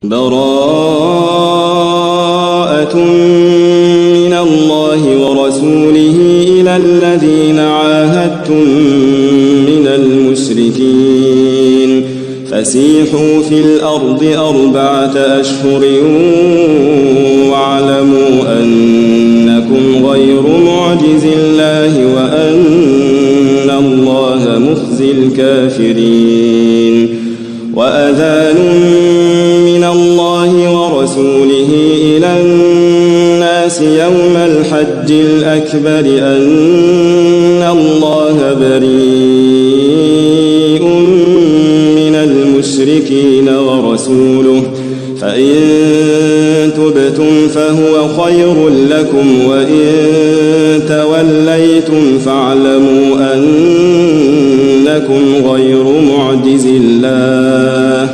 براءة من الله ورسوله إلى الذين عاهدتم من المشركين فسيحوا في الأرض 4 أشهر واعلموا أنكم غير معجز الله وأن الله مخزي الكافرين. وأذان من الله ورسوله إلى الناس يوم الحج الأكبر أن الله بريء من المشركين ورسوله فإن تبتم فهو خير لكم وإن توليتم فاعلموا أنكم غير معجز الله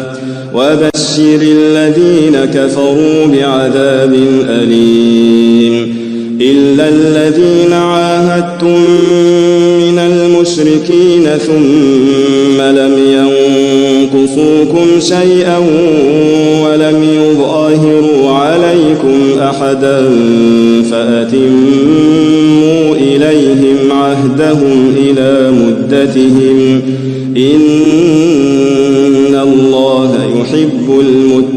وبشر الذين كفروا بعذاب أليم. إلا الذين عاهدتم من المشركين ثم لم ينقصوكم شيئا ولم يظاهروا عليكم أحدا فأتموا إليهم عهدهم إلى مدتهم إن الله يحب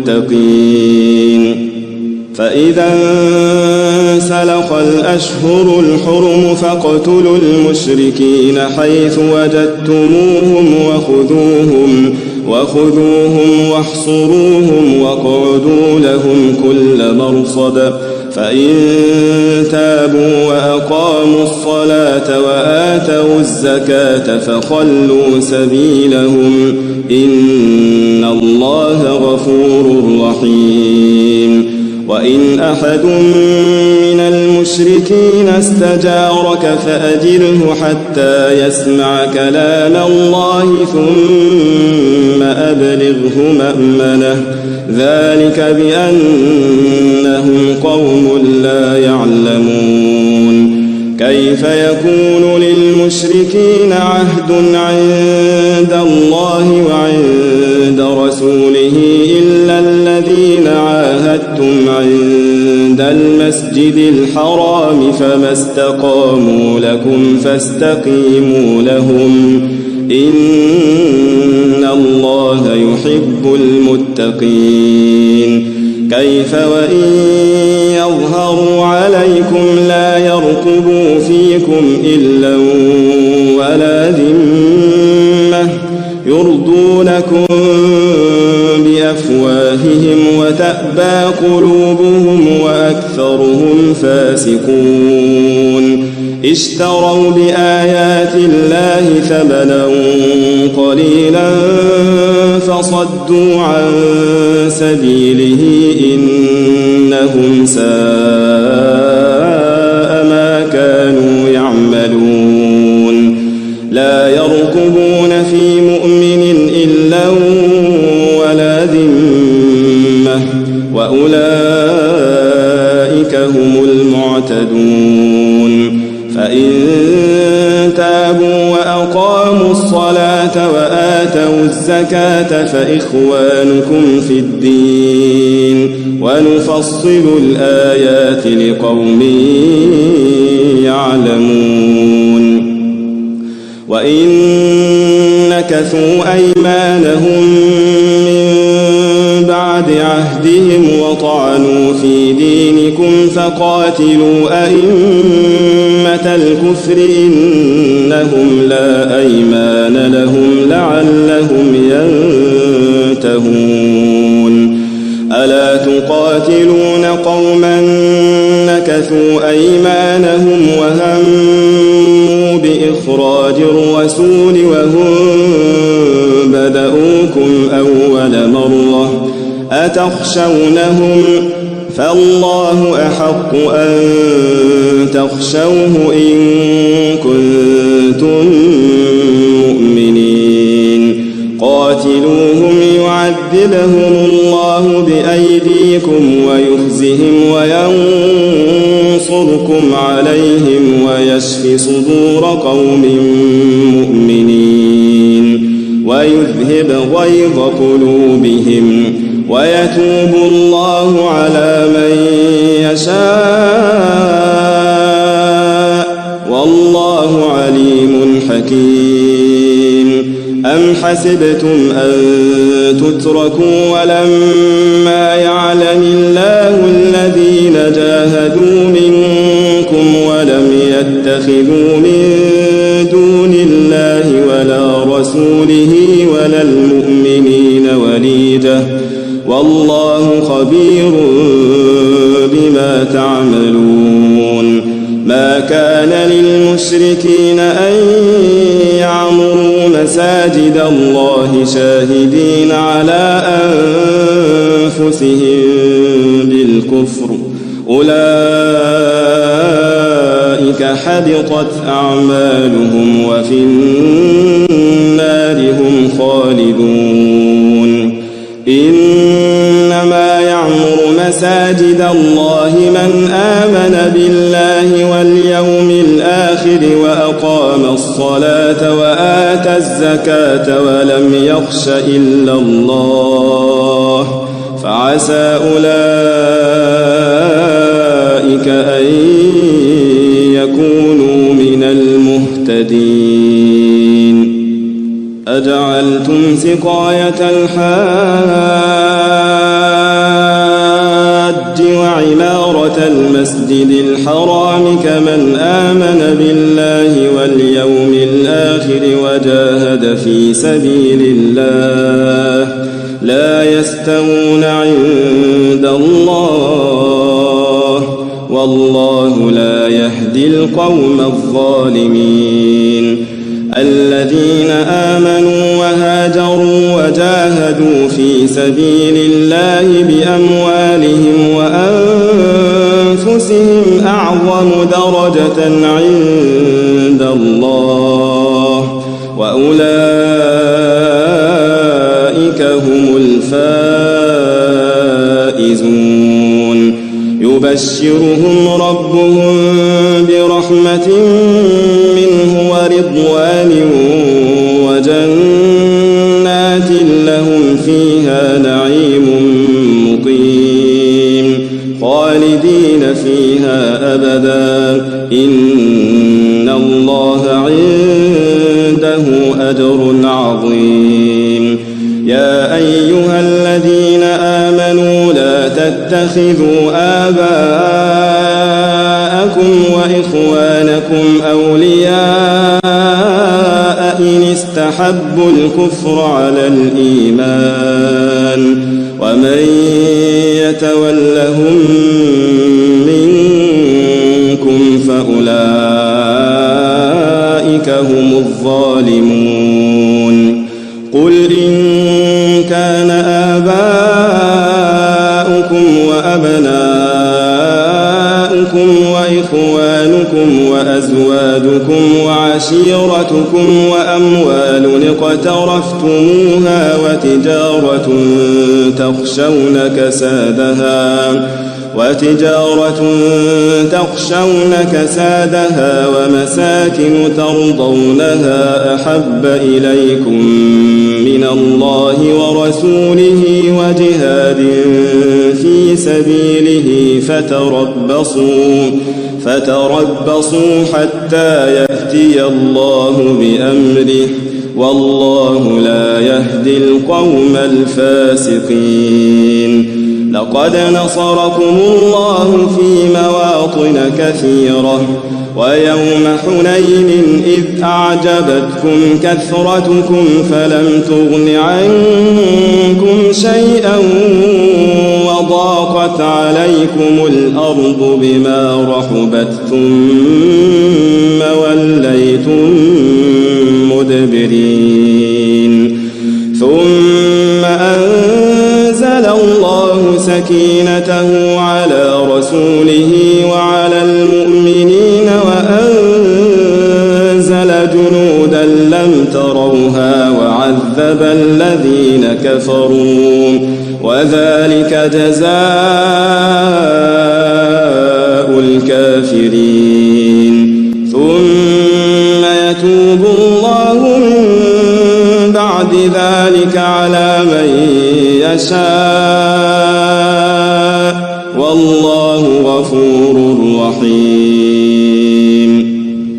المتقين. فإذا انسلخ الأشهر الحرم فاقتلوا المشركين حيث وجدتموهم وخذوهم واحصروهم واقعدوا لهم كل مرصد فإن تابوا وأقاموا الصلاة وآتوا الزكاة فخلوا سبيلهم إن الله غفور رحيم. وإن أحد من المشركين استجارك فأجره حتى يسمع كلام الله ثم أبلغه مأمنه ذلك بأنهم قوم لا يعلمون. كيف يكون للمشركين عهد عند الله وعند رسوله إلا الذين عاهدتم عند المسجد الحرام فما استقاموا لكم فاستقيموا لهم إن الله يحب المتقين. كيف وإن يظهروا عليكم لا يرقبوا فيكم إلا ولا ذمة يرضونكم بأفواههم وتأبى قلوبهم وأكثرهم فاسقون. اشتروا بآيات الله ثمنا قليلا فصدوا عن سبيله إنهم ساء ما كانوا يعملون. لا يرقبون في مؤمن إلا ولا ذمة وأولئك هم المعتدون. فإن تابوا وأقاموا الصلاة وآتوا الزكاة فإخوانكم في الدين ونفصل الآيات لقوم يعلمون. وإن نكثوا أيمانهم من بعد عهدهم وطعنوا في دينكم فقاتلوا أئمة الكفر إنهم لا أيمان لهم لعلهم ينتهون. ألا تقاتلون قوما نكثوا أيمانهم وهموا بإخراج الرسول وهم بدؤوكم أول مرة أتخشونهم فالله أحق أن تخشوه إن كنتم مؤمنين. قاتلوهم يعذبهم الله بأيديكم ويخزهم وينصركم عليهم ويشف صدور قوم مؤمنين ويذهب غيظ قلوبهم ويتوب الله على من يشاء والله عليم حكيم. أم حسبتم أن تتركوا ولما يعلم الله الذين جاهدوا منكم ولم يتخذوا من دون الله ولا رسوله ولا المؤمنين وليجة والله خبير بما تعملون. ما كان للمشركين أن يعمروا مساجد الله شاهدين على أنفسهم بالكفر أولئك حبطت أعمالهم وفي النار هم خالدون. إنما يعمر مساجد الله من آمن بالله واليوم الآخر وأقام الصلاة وآتى الزكاة ولم يخش إلا الله فعسى أولئك أن يكونوا من المهتدين. أجعلتم سقاية الحاج وعمارة المسجد الحرام كمن آمن بالله واليوم الآخر وجاهد في سبيل الله لا يستوون عند الله والله لا يهدي القوم الظالمين. الذين آمنوا وهاجروا وجاهدوا في سبيل الله بأموالهم وأنفسهم أعظم درجة عند الله وأولئك هم الفائزون. يبشرهم ربهم برحمة منه ورضوان وجنات لهم فيها نعيم مقيم خالدين فيها أبدا إن الله عنده أجر عظيم. يا أيها الذين آمنوا لا تتخذوا آباءكم وإخوانكم أولياء إن استحبوا الكفر على الإيمان ومن يتولهم منكم فأولئك هم الظالمون. قل إن كان آباؤكم وأبناؤكم وإخوانكم وأزواجكم وعشيرتكم وأموال اقترفتموها وتجارة تخشون كسادها ومساكن ترضونها أحب إليكم من الله ورسوله وجهاد في سبيله فتربصوا حتى يأتي الله بأمره والله لا يهدي القوم الفاسقين. لقد نصركم الله في مواطن كثيرة ويوم حنين إذ أعجبتكم كثرتكم فلم تغن عنكم شيئا وضاقت عليكم الأرض بما رحبت ثم وليتم مدبرين. ثم أنزل الله سكينته على رسوله وعلى المؤمنين وأنزل جنودا لم تروها وعذب الذين كفروا وذلك جزاء الكافرين. ثم يتوب الله من بعد ذلك على من يشاء والله غفور رحيم.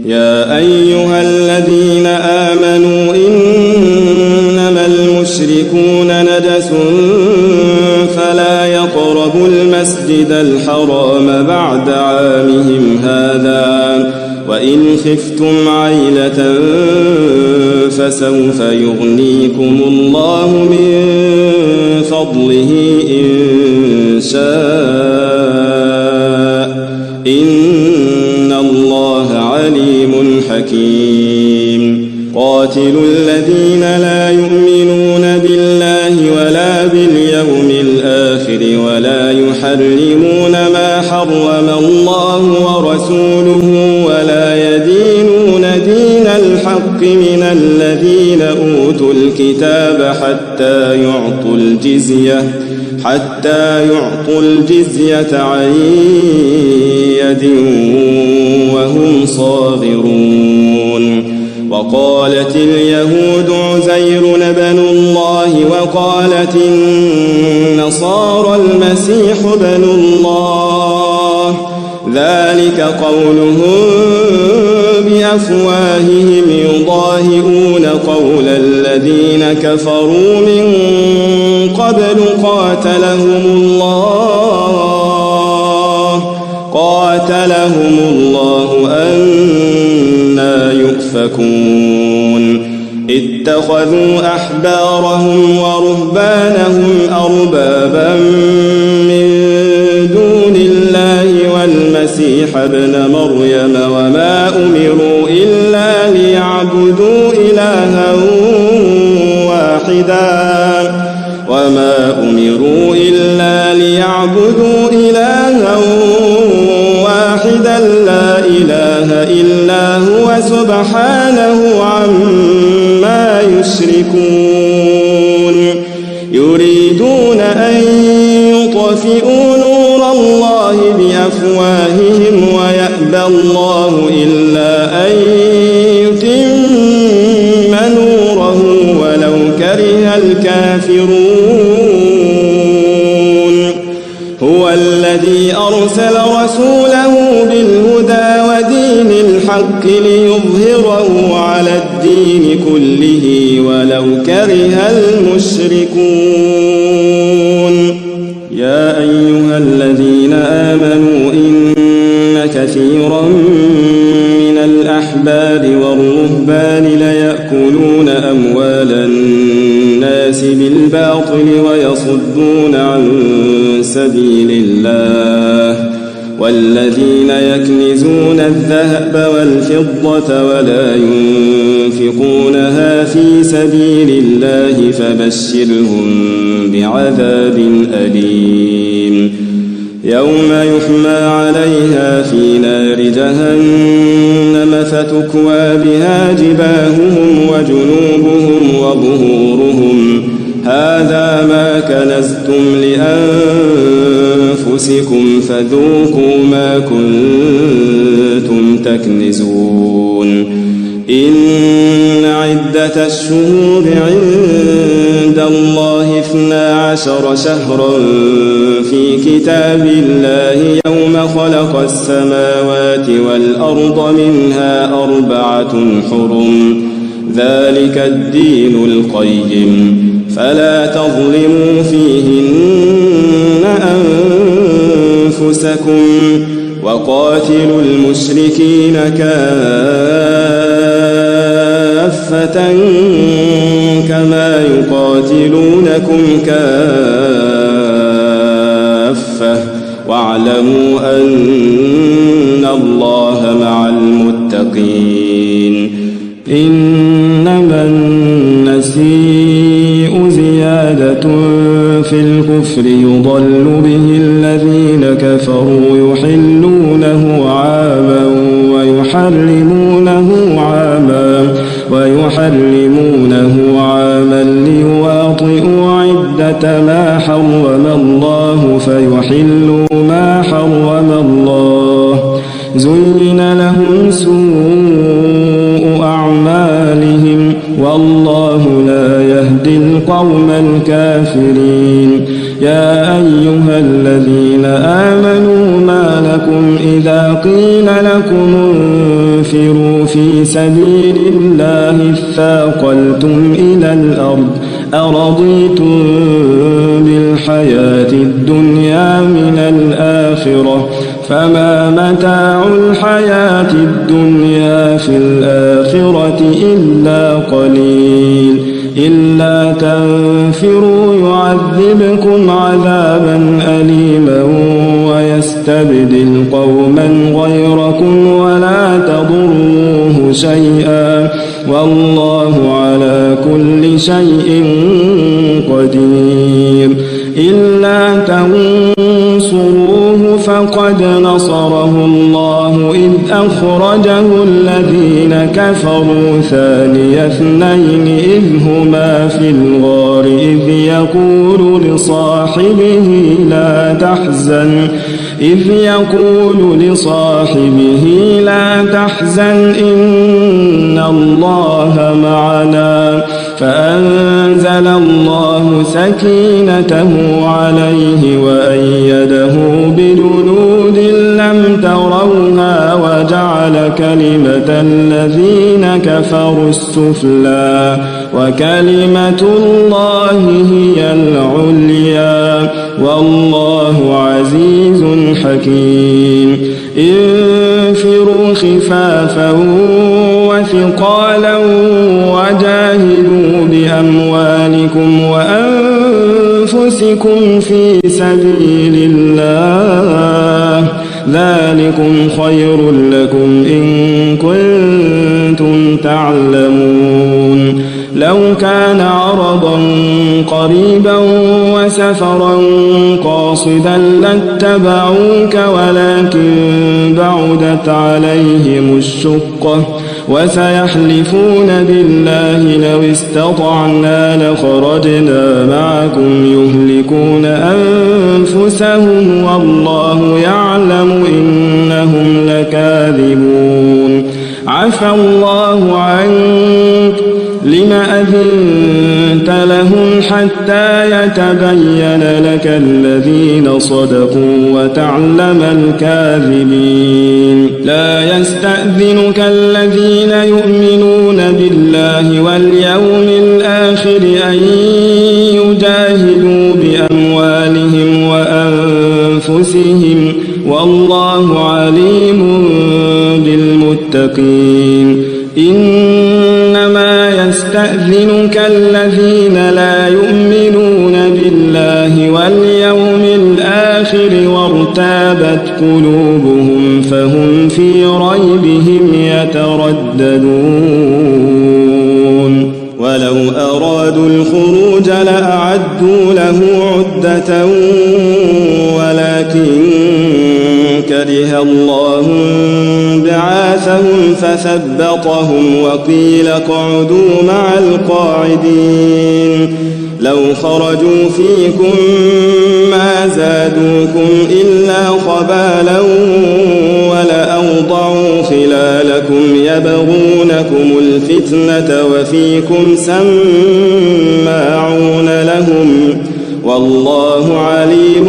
يا أيها الذين آمنوا إنما المشركون نجس فلا يقربوا المسجد الحرام بعد عامهم هذا وإن خفتم عيلة فسوف يغنيكم الله من فضله إن شاء إن الله عليم حكيم. قاتلوا الذين لا يؤمنون بالله ولا باليوم الآخر ولا يحرمون ما حرم الله ورسوله ولا يدينون دين الحق من الذين أوتوا الكتاب حتى يعطوا الجزية عن يد وهم صاغرون. وقالت اليهود عزير بن الله وقالت النصارى المسيح بن الله ذلك قولهم بأفواههم يضاهئون قول الذين كفروا من قبل قاتلهم الله أنى يؤفكون. اتخذوا أحبارهم ورهبانهم أربابا من دون الله والمسيح ابن مريم وما أمروا إلا ليعبدوا إلها واحدا لا إله إلا هو سبحانه عما يشركون. يريدون أن يطفئوا نور الله بأفواههم ويأبى الله إلا أن يتم نوره ولو كره الكافرون. هو الذي أرسل رسوله بالهدى ودين الحق ليظهره على الدين كله ولو كره المشركون. يا أيها الذين آمنوا إن كثيرا من الأحبار والرهبان ليأكلون أموال الناس بالباطل ويصدون عن سبيل الله والذين يكنزون الذهب والفضة ولا ينفقونها في سبيل الله فبشرهم بعذاب أليم. يوم يحمى عليها في نار جهنم فتكوى بها جباههم وجنوبهم وظهورهم هذا ما كنزتم لأنفسكم فذوقوا ما كنتم تكنزون. إن عدة الشهور عند الله 12 شهرا في كتاب الله يوم خلق السماوات والأرض منها 4 حرم ذلك الدين القيم فلا تظلموا فيهن أنفسكم وقاتلوا المشركين كافة كما يقاتلونكم كافة واعلموا أن الله مع المتقين. إنما النسيء زيادة في الكفر يضل به الذين كفروا يحلونه عاما ويحرمونه عاما ليواطئوا عدة ما حرم الله فيحلوا ما حرم الله. زين لهم سوء أعمالهم والله لا يهدي القوم الكافرين. يا أيها الذين آمنوا ما لكم إذا قيل لكم انفروا في سبيل الله اثاقلتم إلى الأرض أرضيتم بالحياة الدنيا من الآخرة فما متاع الحياة الدنيا في الآخرة إلا قليل إلا تنفروا يعذبكم عذابا أليما ويستبدل قوما غيركم ولا تضروه شيئا والله على كل شيء قدير إلا تنصروه فقد نصره الله إذ أخرجه الذين كفروا ثاني اثنين إذ هما في الغار إذ يقول لصاحبه لا تحزن إن الله معنا فأنزل الله سكينته عليه وأيده بجنود لم تروها وجعل كلمة الذين كفروا السفلى وكلمة الله هي العليا والله عزيز حكيم انفروا خفافا وثقالا وجاهدوا بأموالكم وأنفسكم في سبيل الله ذلكم خير لكم إن كنتم تعلمون لو كان عرضا قريبا وسفرا قاصدا لاتبعوك ولكن بعدت عليهم الشقة وسيحلفون بالله لو استطعنا لخرجنا معكم يهلكون أنفسهم والله يعلم إنهم لكاذبون عفى الله عنك لم أذنت لهم حتى يتبين لك الذين صدقوا وتعلم الكاذبين لا يستأذنك الذين يؤمنون بالله واليوم الآخر أن يجاهدوا بأموالهم وأنفسهم والله عليم بالمتقين إنما يستأذنك الذين لا يؤمنون بالله واليوم الآخر وارتابت قلوبهم فهم في ريبهم يترددون ولو أرادوا الخروج لأعدوا له عدة ولكن كره الله بعاثهم فثبطهم وقيل اقعدوا مع القاعدين لو خرجوا فيكم ما زادوكم إلا خبالا ولأوضعوا خلالكم يبغونكم الفتنة وفيكم سماعون لهم والله عليم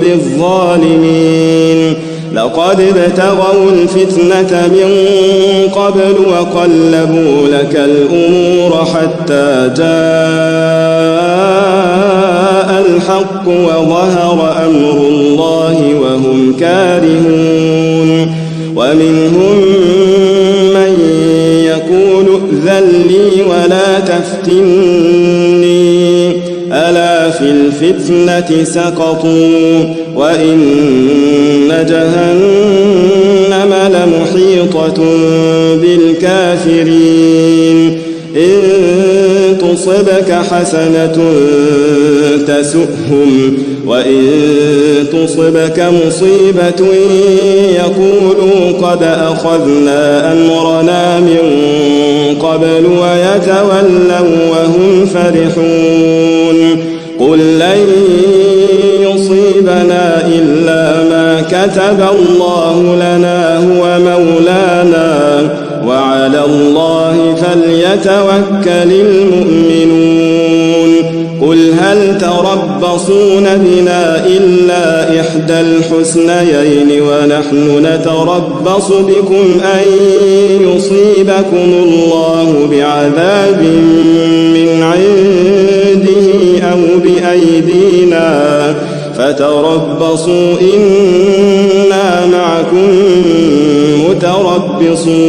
بالظالمين لقد ابتغوا الفتنة من قبل وقلبوا لك الأمور حتى جاء الحق وظهر أمر الله وهم كارهون ومنهم من يقول ائذن لي ولا تفتني ألا في الفتنة سقطوا وإن جهنم لمحيطة بالكافرين إن تصبك حسنة تسؤهم وإن تصبك مصيبة يقولوا قد أخذنا أمرنا من قبل ويتولوا وهم فرحون قل لن يصيبنا إلا ما كتب الله لنا هو مولانا وعلى الله فليتوكل المؤمنون قل هل ترى يتربصون بنا إلا إحدى الحسنيين ونحن نتربص بكم أن يصيبكم الله بعذاب من عنده أو بأيدينا فتربصوا إنا معكم متربصون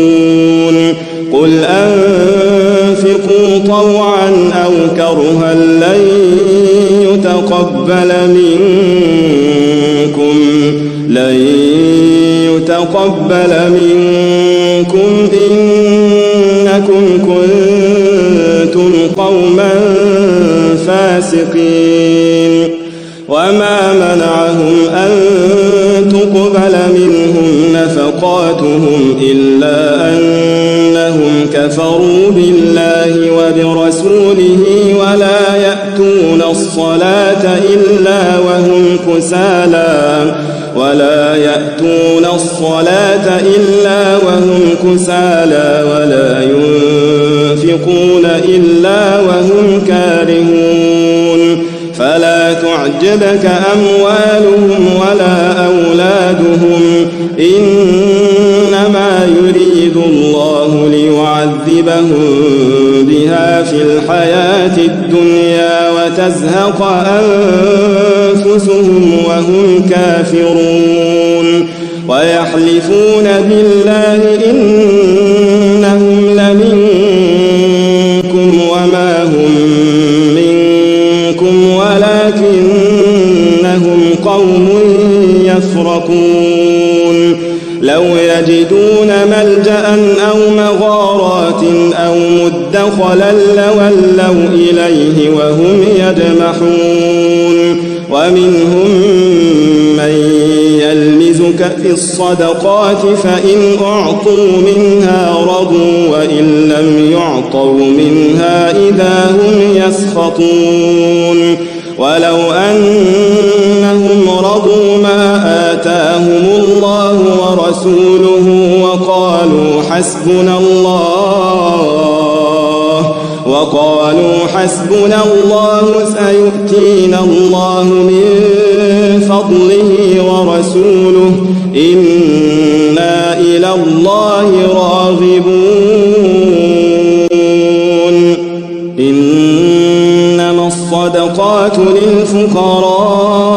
قل أنفقوا طوعا أو كرها لن يتقبل منكم إنكم كنتم قوما فاسقين وما منعهم أن تقبل منهم نفقاتهم إلا أنهم كفروا بالله وبرسوله ولا يأتون الصلاة إلا وهم كسالى ولا ينفقون إلا وهم كارهون فلا تعجبك أموالهم ولا أولادهم إنما يريد الله ليعذبهم بها في الحياة الدنيا وتزهق أنفسهم وهم كافرون ويحلفون بالله إنهم لمنكم وما هم منكم ولكنهم قوم يفرقون لو يجدون ملجأ أو مغارات أو مدخلا لولوا إليه وهم يجمحون ومنهم من يلمزك في الصدقات فإن أعطوا منها رضوا وإن لم يعطوا منها إذا هم يسخطون ولو أنهم رضوا ما آتاهم الله ورسوله وقالوا حسبنا الله سيؤتينا الله من فضله ورسوله إنا إلى الله راغبون إنما الصدقات للفقراء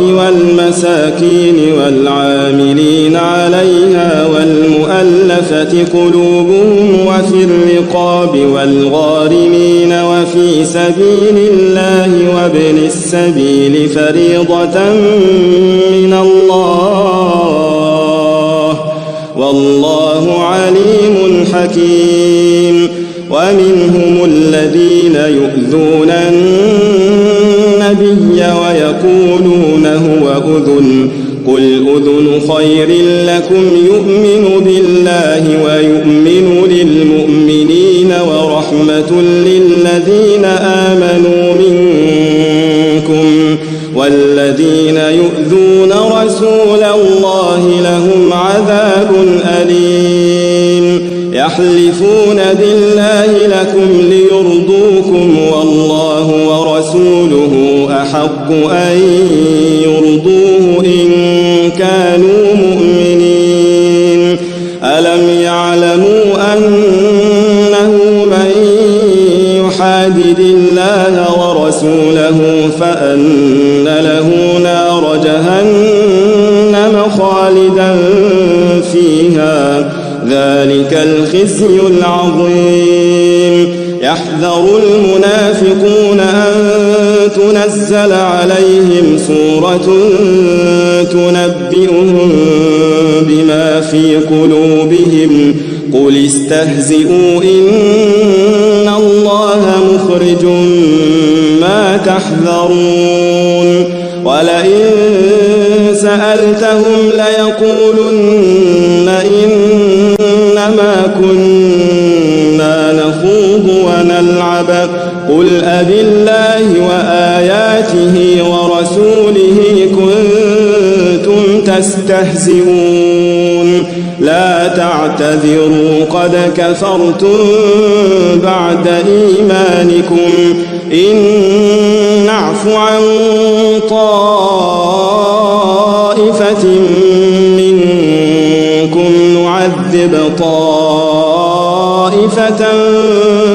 والمساكين والعاملين عليها والمؤلفة قلوبهم وفي الرقاب والغارمين وفي سبيل الله وابن السبيل فريضة من الله والله عليم حكيم ومنهم الذين يؤذون النبي ويقولون هو أذن قل أذن خير لكم يؤمن بالله ويؤمن للمؤمنين ورحمة للذين آمنوا منكم والذين يؤذون رسول الله لهم عذاب أليم يحلفون بالله لكم ليرضوكم والله ورسوله أحق أن يرضوه إن كانوا مؤمنين ألم يعلموا أنه من يحادد الله ورسوله فأن له نار جهنم خالدا فيها ذلك الخزي العظيم يحذر المنافقون أن تنزل عليهم سورة تنبئهم بما في قلوبهم قل استهزئوا إن الله مخرج ما تحذرون ولئن سألتهم ليقولن إنما كنا نخوض ونلعب قل أبالله وآياته ورسوله كنتم تستهزئون لا تعتذروا قد كفرتم بعد إيمانكم إن نعف عن طائفة منكم نعذب طائفة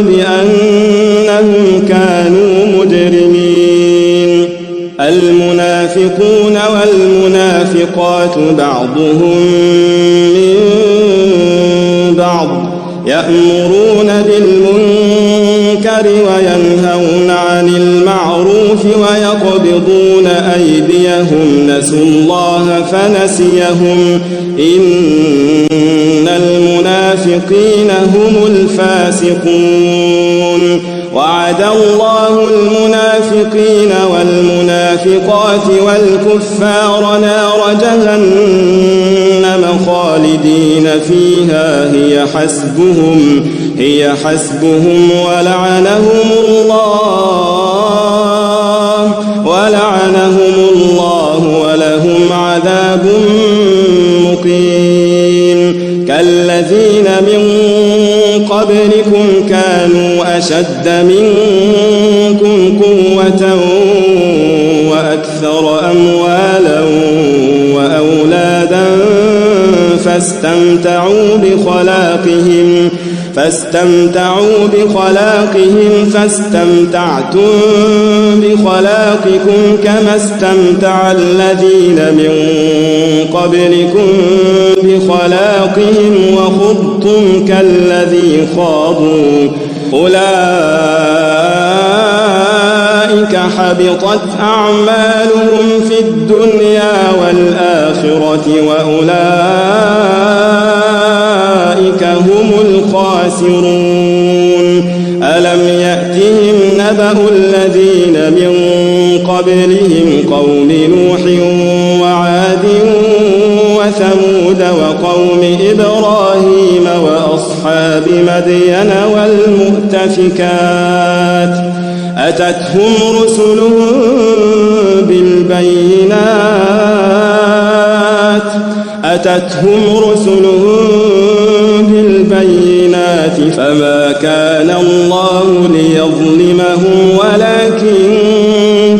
بأنهم كانوا مجرمين المنافقون والمنافقات بعضهم من بعض يأمرون بالمنكر وينهون عن المعروف ويقبضون أيديهم نسوا الله فنسيهم إن المنافقين هم الفاسقون وعد الله المنافقين والمنافقات والكفار نار جهنم خالدين فيها هي حسبهم ولعنهم الله ولهم عذاب مقيم كالذين من قبلكم كانوا أشد منكم قوة وأكثر أموالا وأولادا فاستمتعوا بخلاقهم فاستمتعتم بخلاقكم كما استمتع الذين من قبلكم بخلاقهم وخضتم كالذي خاضوا أولئك حبطت أعمالهم في الدنيا والآخرة وأولئك هم الخاسرون ألم يأتهم نبأ الذين من قبلهم قوم نوح وعاد وثمود وقوم إبراهيم وأصحاب مدين والمؤتفكات أتتهم رسلهم بالبينات فما كان الله ليظلمهم ولكن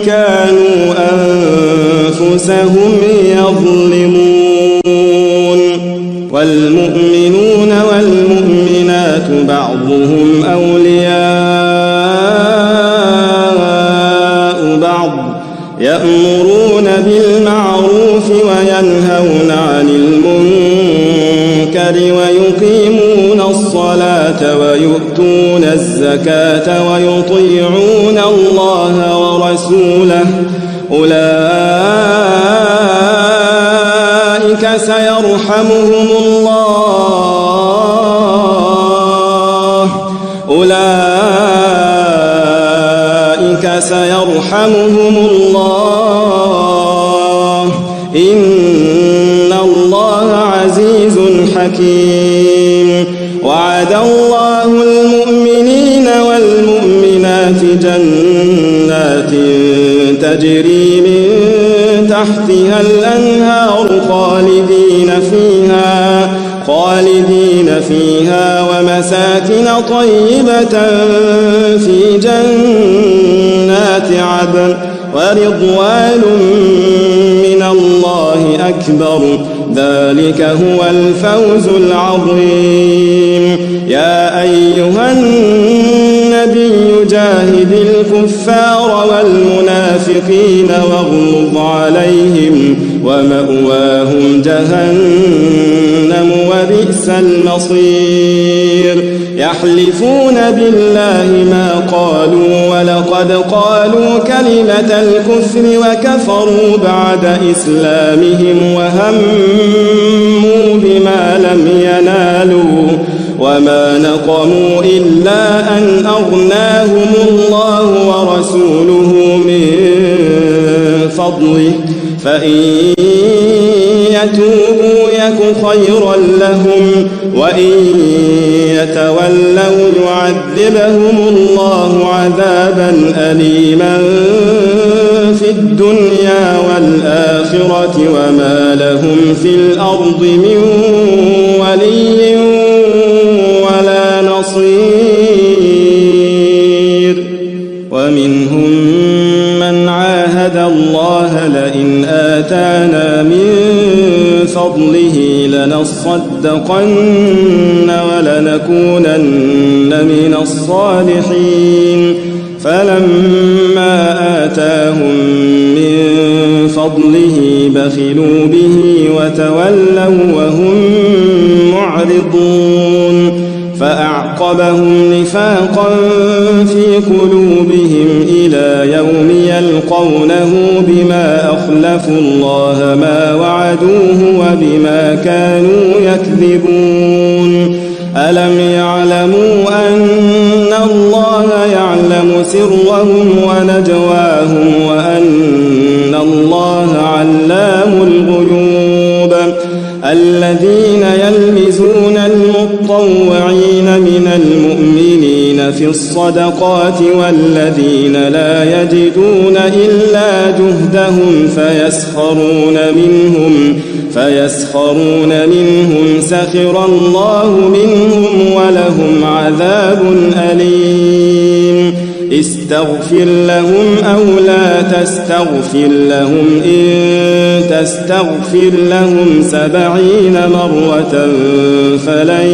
كانوا أنفسهم يظلمون والمؤمنون والمؤمنات بعضهم أولياء بعض يأمرون بالمعروف وينهون عن المنكر ويقيمون الصلاة ويؤتون الزكاة ويطيعون الله ورسوله أولئك سيرحمهم الله إن الله عزيز حكيم وعد الله المؤمنين والمؤمنات جنات تجري من تحتها الأنهار خالدين فيها ومساكن طيبة في جنات عدن ورضوان من الله أكبر ذلك هو الفوز العظيم يا أيها النبي جاهد الكفار والمنافقين واغلظ عليهم ومأواهم جهنم وبئس المصير يحلفون بالله ما قالوا ولقد قالوا كلمة الكفر وكفروا بعد إسلامهم وهموا بما لم ينالوا وما نقموا إلا أن أغناهم الله ورسوله من فضله فإن يتوبوا يك خيرا لهم وإن يتولوا يعذبهم الله عذابا أليما في الدنيا والآخرة الآخرة وما لهم في الأرض من ولي ولا نصير ومنهم من عاهد الله لئن آتانا من فضله لنصدقن ولنكونن من الصالحين فلما آتاهم من فضله بخلوا به وتولوا وهم معرضون فأعقبهم نفاقا في قلوبهم إلى يوم يلقونه بما أخلفوا الله ما وعدوه وبما كانوا يكذبون ألم يعلموا أن الله يعلم سرهم ونجواهم وأن الله علام الغيوب الذين يلمزون المطوعين من المؤمنين في الصدقات والذين لا يجدون إلا جهدهم فيسخرون منهم سخر الله منهم ولهم عذاب أليم استغفر لهم أو لا تستغفر لهم إن تستغفر لهم 70 مرة فلن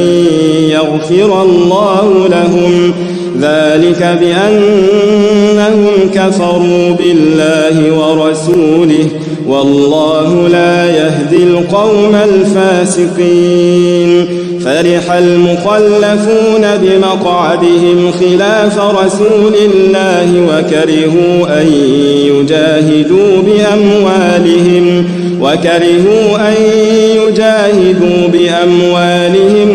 يغفر الله لهم ذلك بأنهم كفروا بالله ورسوله والله لا يهدي القوم الفاسقين فرح المخلفون بمقعدهم خلاف رسول الله وكرهوا أن يجاهدوا بأموالهم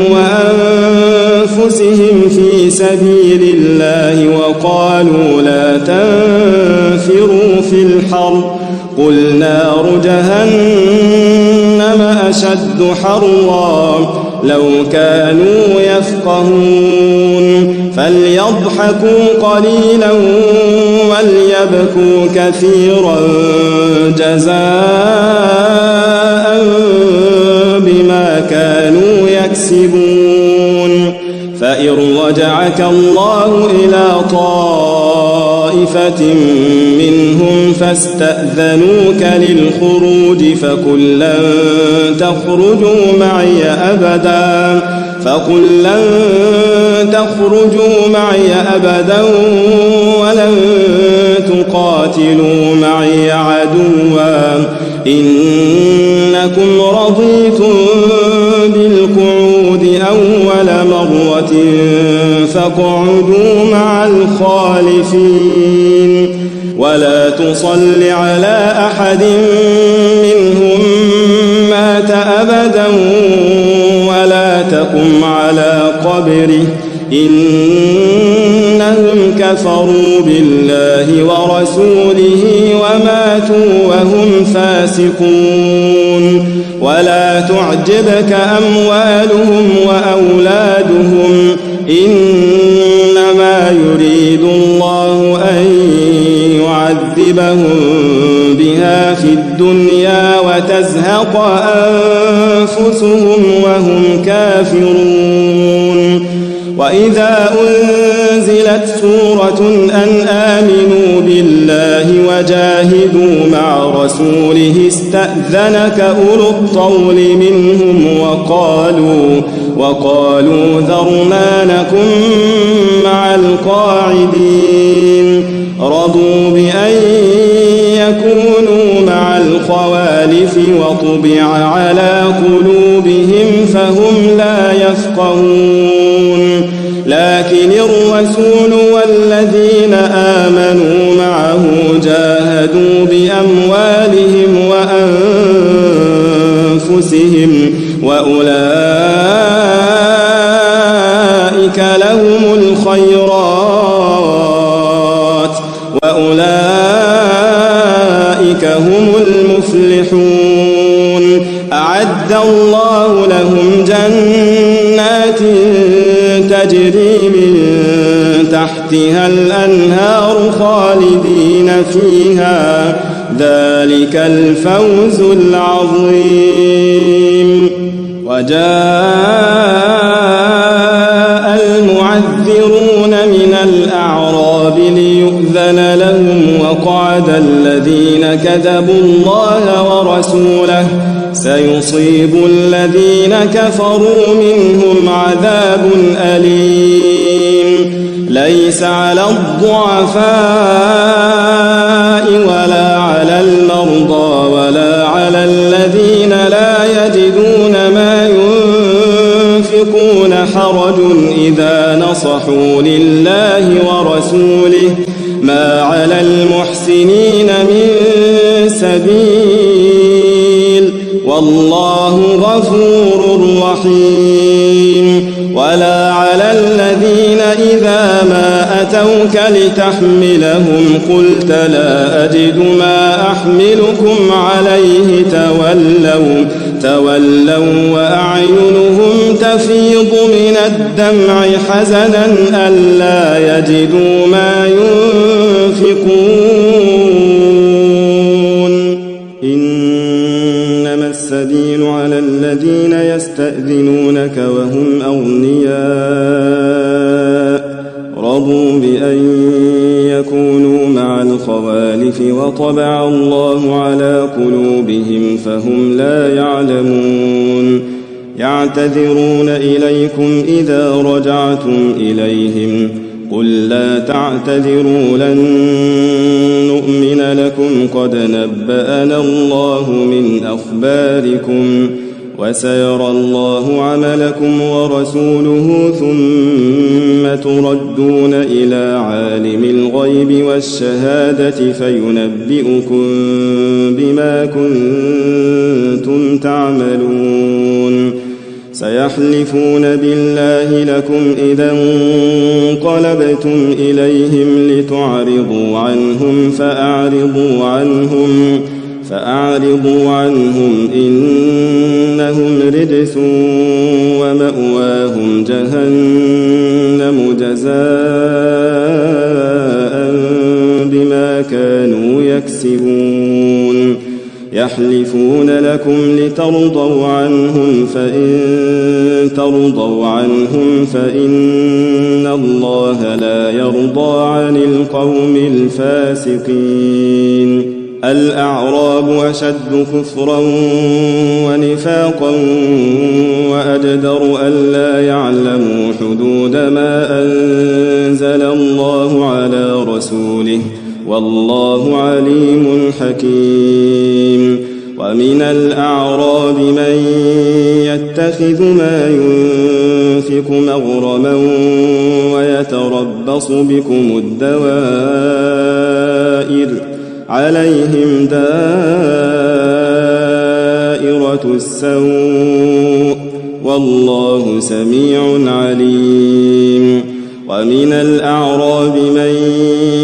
وأنفسهم في سبيل الله وقالوا لا تنفروا في الحر قل نار جهنم أشد حرا لو كانوا يفقهون فليضحكوا قليلا وليبكوا كثيرا جزاء بما كانوا يكسبون فإن رجعك الله إلى طائفة منهم فاستأذنوك للخروج فقل لن تخرجوا معي أبدا ولن تقاتلوا معي عدوا إنكم رضيتم بالقعود أول مرة فاقعدوا مع الخالفين ولا تصل على أحد منهم مات أبدا ولا تقم على قبره إنهم كفروا بالله ورسوله وماتوا وهم فاسقون ولا تعجبك أموالهم وأولادهم إنما يريد الله أن يعذبهم بها في الدنيا وتزهق أنفسهم وهم كافرون وإذا أنزلت سورة أن آمنوا بالله وجاهدوا مع رسوله استأذنك أولو الطول منهم وقالوا ذرنا نكن مع القاعدين رضوا بأن يكونوا مع الخوالف وطبع على قلوبهم فهم لا يفقهون لكن الرسول والذين آمنوا معه جاهدوا بأموالهم وأنفسهم وأولئك لهم الخيرات وأولئك هم المفلحون أعد الله لهم جنات تجري من تحتها الأنهار خالدين فيها ذلك الفوز العظيم. وجاء المعذرون من الأعراب ليؤذن لهم وقعد الذين كذبوا الله ورسوله سيصيب الذين كفروا منهم عذاب أليم. ليس على الضعفاء ولا على المرضى ولا على الذين لا يجدون ما ينفقون حرج إذا نصحوا لله ورسوله ما على المحسنين من سبيل والله غفور رحيم. ولا على الذين إذا ما أتوك لتحملهم قلت لا أجد ما أحملكم عليه تولوا وأعينهم تفيض من الدمع حزنا ألا يجدوا ما ينفقون. إنما السبيل على الذين يستأذنونك وهم أغنياء رضوا بأن يكونوا مع الخوالف وطبع الله على قلوبهم فهم لا يعلمون. يعتذرون إليكم إذا رجعتم إليهم قل لا تعتذروا لن نؤمن لكم قد نبأنا الله من أخباركم وسيرى الله عملكم ورسوله ثم تردون إلى عالم الغيب والشهادة فينبئكم بما كنتم تعملون. سيحلفون بالله لكم إذا انقلبتم إليهم لتعرضوا عنهم فأعرضوا عنهم إنهم رجس ومأواهم جهنم جزاء بما كانوا يكسبون. يحلفون لكم لترضوا عنهم فإن ترضوا عنهم فإن الله لا يرضى عن القوم الفاسقين. الأعراب أشد كفرا ونفاقا وأجدر ألا يعلموا حدود ما أنزل الله على رسوله والله عليم حكيم. ومن الأعراب من يتخذ ما ينفق مغرما ويتربص بكم الدوائر عليهم دائرة السوء والله سميع عليم. ومن الأعراب من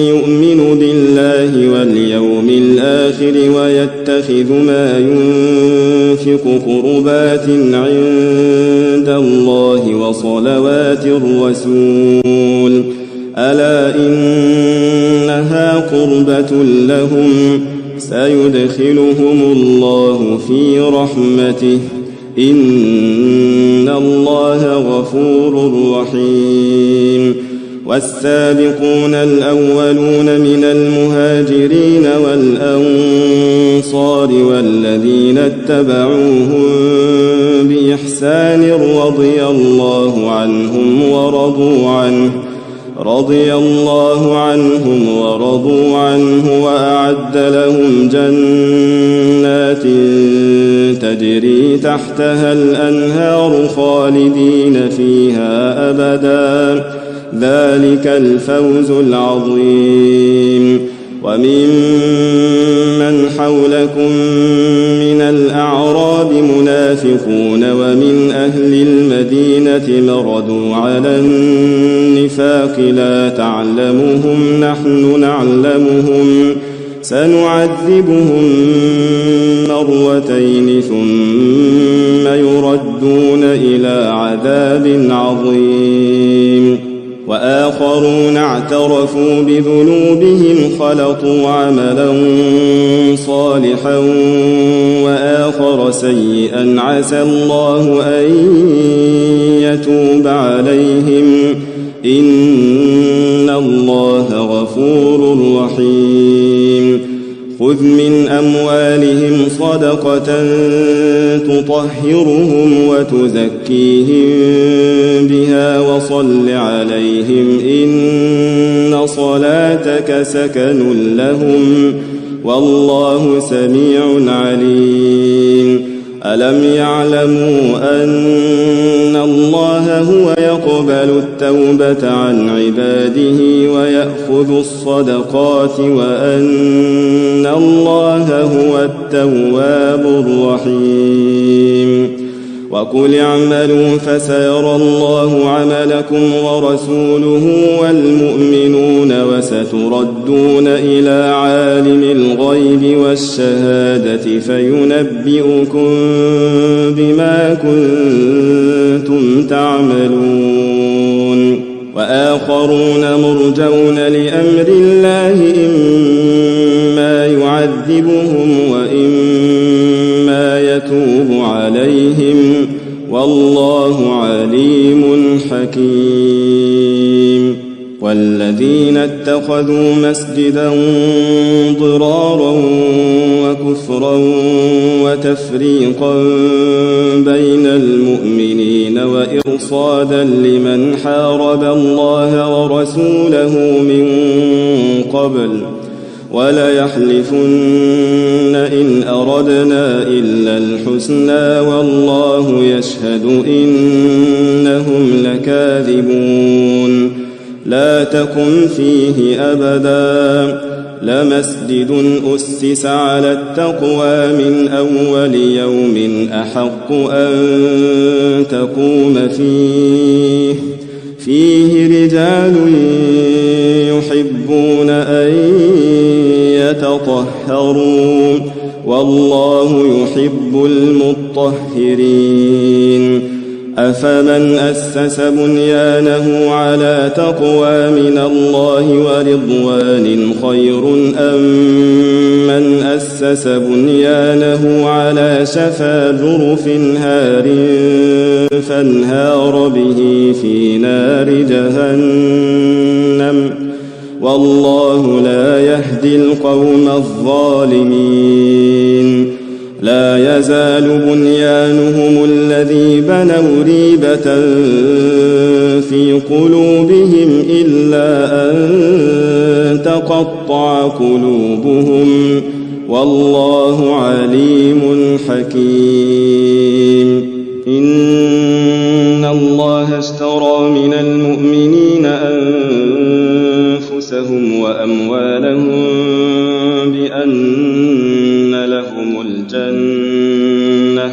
يؤمن بالله واليوم الآخر ويتخذ ما ينفق قربات عند الله وصلوات الرسول ألا إنها قربة لهم سيدخلهم الله في رحمته إن الله غفور رحيم. والسابقون الأولون من المهاجرين والأنصار والذين اتبعوهم بإحسان رضي الله عنهم ورضوا عنه وأعد لهم جنات تجري تحتها الأنهار خالدين فيها أبدا ذلك الفوز العظيم. وممن حولكم من الأعراب منافقون ومن أهل المدينة مردوا على النفاق لا تعلمهم نحن نعلمهم سنعذبهم مرتين ثم يردون إلى عذاب عظيم. وآخرون اعترفوا بذنوبهم خلطوا عملا صالحا وآخر سيئا عسى الله أن يتوب عليهم إن الله غفور رحيم خذ من أموالهم صدقة تطهرهم وتزكيهم بها وصل عليهم إن صلاتك سكن لهم والله سميع عليم ألم يعلموا أن الله هو يقبل التوبة عن عباده ويأخذ الصدقات وأن الله هو التواب الرحيم وقل اعملوا فسيرى الله عملكم ورسوله والمؤمنون وستردون إلى عالم الغيب والشهادة فينبئكم بما كنتم تعملون وآخرون مرجون لأمر الله إما يعذبهم وإما يتوب عليهم والله عليم حكيم والذين اتخذوا مسجدا ضرارا وكفرا وتفريقا بين المؤمنين وإرصادا لمن حارب الله ورسوله من قبل وليحلفن إن أردنا إلا الحسنى والله يشهد إنهم لكاذبون لا تقم فيه أبدا لمسجد أسس على التقوى من أول يوم أحق أن تقوم فيه رجال يحبون أن يتطهروا والله يحب المطهرين أفمن أسس بنيانه على تقوى من الله ورضوان خير أم من أسس بنيانه على شفا جرف هار فانهار به في نار جهنم والله لا يهدي القوم الظالمين لا يزال بنيانهم الذي بنوا ريبة في قلوبهم إلا أن تقطع قلوبهم والله عليم حكيم إن الله اشترى من المؤمنين أنفسهم وأموالهم بأن لهم الجنة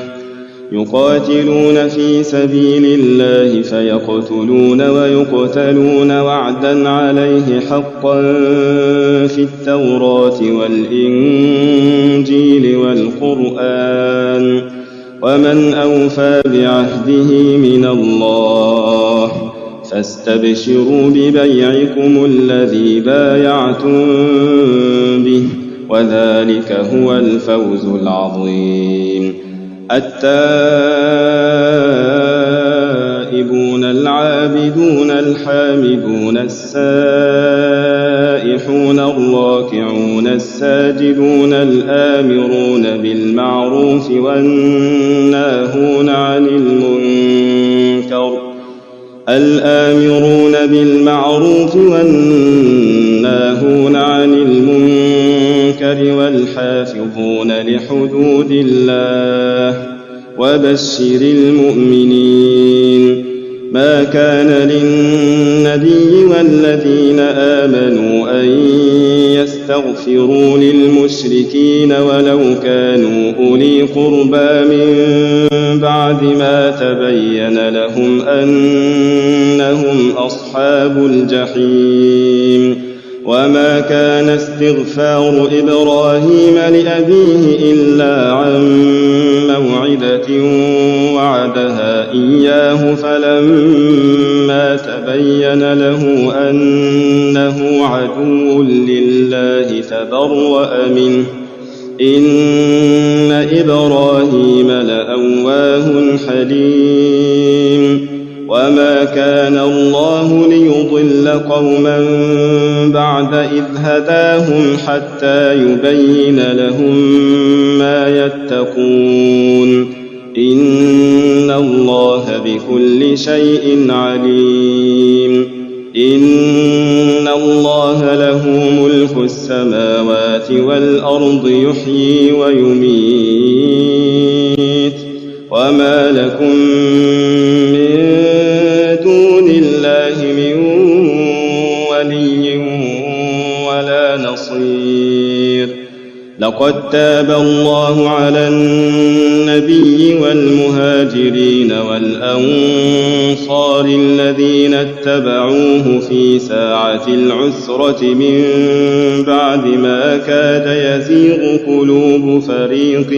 يقاتلون في سبيل الله فيقتلون ويقتلون وعدا عليه حقا في التوراة والإنجيل والقرآن ومن أوفى بعهده من الله فاستبشروا ببيعكم الذي بايعتم به وذلك هو الفوز العظيم التائبون العابدون الحامدون السائحون الراكعون الساجدون الآمرون بالمعروف والناهون عن المنكر والحافظون لحدود الله وبشر المؤمنين ما كان للنبي والذين آمنوا أن يستغفروا للمشركين ولو كانوا أولي قربى من بعد ما تبين لهم أنهم أصحاب الجحيم وما كان استغفار إبراهيم لأبيه إلا عن موعدة وعدها إياه فلما تبين له أنه عدو لله تبرأ منه إن إبراهيم لأواه حليم وما كان الله ليضل قوما بعد إذ هداهم حتى يبين لهم ما يتقون إن الله بكل شيء عليم إن الله له ملك السماوات والأرض يحيي ويميت وما لكم من دون الله من ولي ولا نصير لقد تاب الله على النبي والمهاجرين والأنصار الذين اتبعوه في ساعة العسرة من بعد ما كاد يزيغ قلوب فريق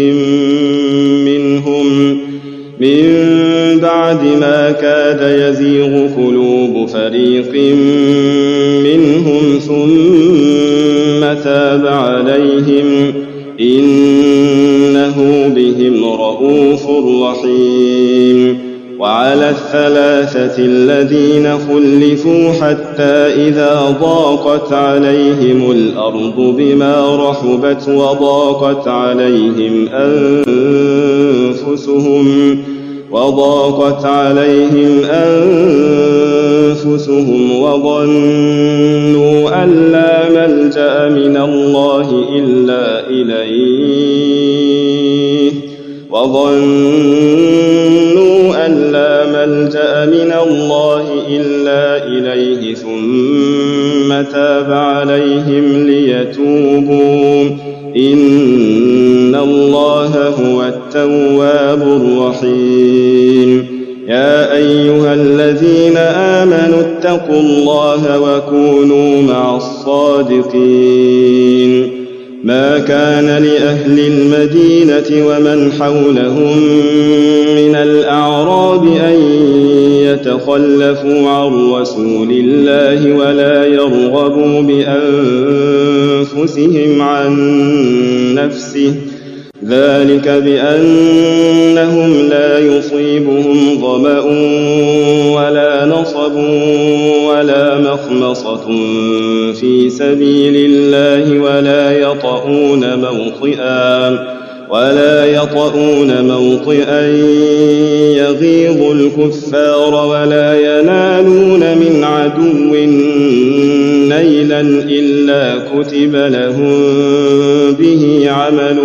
منهم ثم تاب عليهم إنه بهم رءوف رحيم وعلى الثلاثة الذين خلفوا حتى إذا ضاقت عليهم الأرض بما رحبت وضاقت عليهم أنفسهم وظنوا أن لا ملجأ من الله إلا إليه ثم تاب عليهم ليتوبوا إن الله هو التواب الرحيم يا أيها الذين آمنوا اتقوا الله وكونوا مع الصادقين ما كان لأهل المدينة ومن حولهم من الأعراب أن يتخلفوا عن رسول الله ولا يرغبوا بأنفسهم عن نفسه ذلك بأنهم لا يصيبهم ظمأ ولا نصب ولا مخمصة في سبيل الله ولا يطؤون موطئا يغيظ الكفار ولا ينالون من عدو نيلا إلا كتب لهم به عمل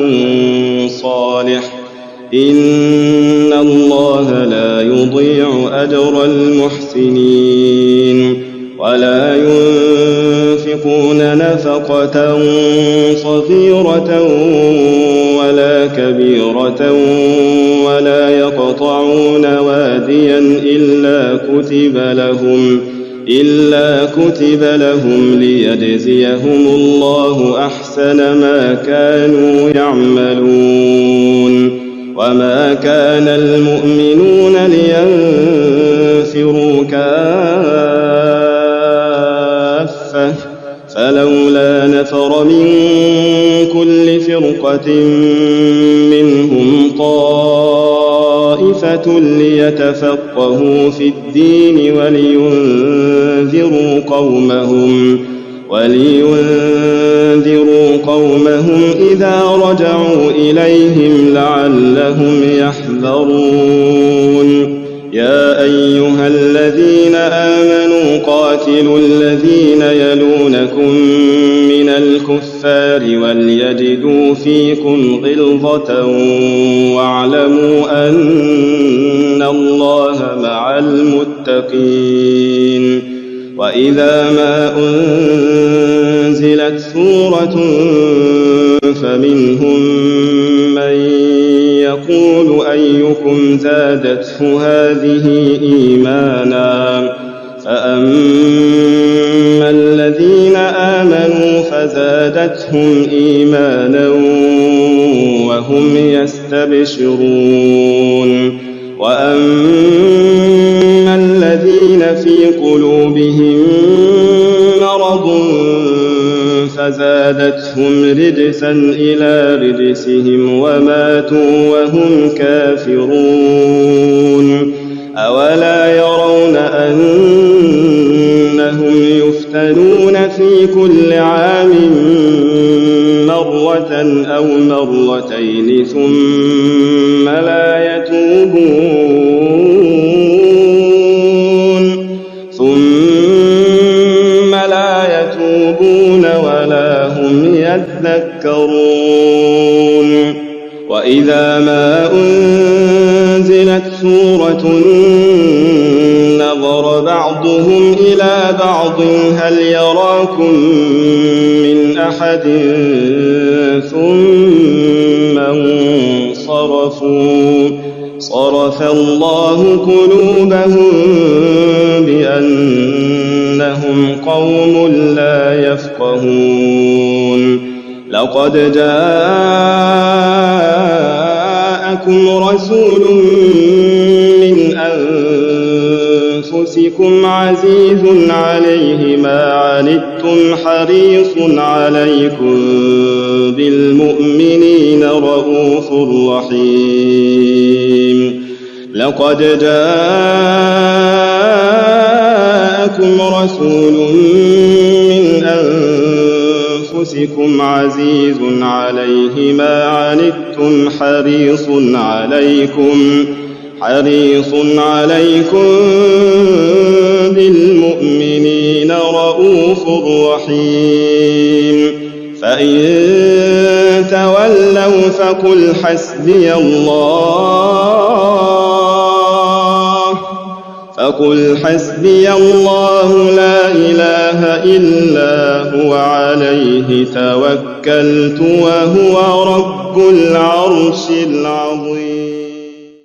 صالح إن الله لا يضيع أجر المحسنين ولا ينفقون نفقة صغيرة ولا كبيرة ولا يقطعون واديا إلا كتب لهم ليجزيهم الله أحسن ما كانوا يعملون وما كان المؤمنون لينفروا كافة فلولا نفر من كل فرقة منهم طائفة ليتفقهوا في الدين ولينذروا قومهم إذا رجعوا إليهم لعلهم يحذرون يا أيها الذين آمنوا قاتلوا الذين يلونكم من الكفار وليجدوا فيكم غلظة واعلموا أن الله مع المتقين وإذا ما أنزلت سورة فمنهم من يقول أيكم زادته هذه إيمانا فأما الذين آمنوا فزادتهم إيمانا وهم يستبشرون وأما الذين الذين في قلوبهم مرض فزادتهم رجسا إلى رجسهم وماتوا وهم كافرون أولا يرون أنهم يفتنون في كل عام مرة أو مرتين ثم لا يتوبون ولا هم يذكرون وإذا ما أنزلت سورة نظر بعضهم إلى بعض هل يراكم من أحد ثم انصرفوا صرف الله قلوبهم بأنهم قوم لا يفقهون لقد جاءكم رسول من أنفسكم عزيز عليه ما عنتم حريص عليكم بالمؤمنين رءوف رحيم لقد جاءكم رسول من أنفسكم عزيز عليه ما عنتم حريص عليكم بالمؤمنين رءوف رحيم فإن تولوا فقل حسبي الله لا إله إلا هو عليه توكلت وهو رب العرش العظيم.